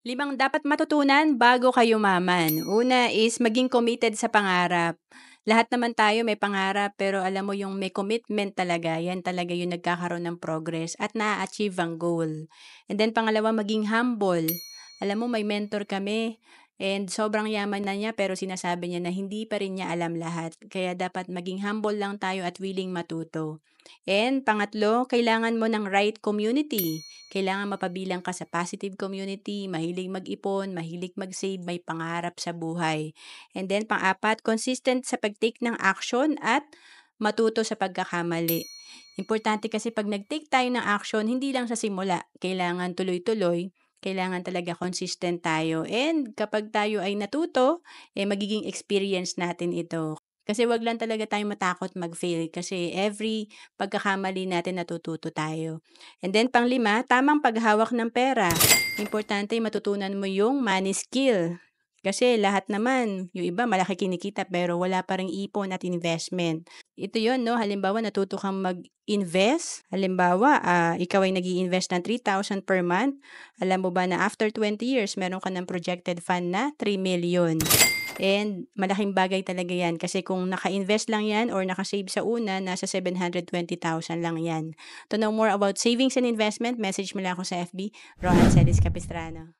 Limang dapat matutunan bago ka yumaman. Una is maging committed sa pangarap. Lahat naman tayo may pangarap pero alam mo yung may commitment talaga, yan talaga yung nagkakaroon ng progress at na-achieve ang goal. And then pangalawa, maging humble. Alam mo may mentor kami and sobrang yaman na niya pero sinasabi niya na hindi pa rin niya alam lahat. Kaya dapat maging humble lang tayo at willing matuto. And pangatlo, kailangan mo ng right community. Kailangan mapabilang ka sa positive community, mahilig mag-ipon, mahilig mag-save, may pangarap sa buhay. And then pang-apat, consistent sa pag-take ng action at matuto sa pagkakamali. Importante kasi pag nag-take tayo ng action, hindi lang sa simula, kailangan tuloy-tuloy, kailangan talaga consistent tayo. And kapag tayo ay natuto, magiging experience natin ito. Kasi wag lang talaga tayo matakot mag-fail kasi every pagkakamali natin natututo tayo. And then panglima, tamang paghawak ng pera. Importante matutunan mo yung money skill. Kasi lahat naman, yung iba malaki kinikita pero wala pa ring ipon at investment. Ito yon no, halimbawa natuto kang mag-invest. Halimbawa, ikaw ay nag invest ng 3,000 per month. Alam mo ba na after 20 years, meron ka ng projected fund na 3 million. And malaking bagay talaga yan kasi kung naka-invest lang yan or naka-save sa una, nasa 720,000 lang yan. To know more about savings and investment, message mo lang ako sa FB, Rohan Celis Capistrano.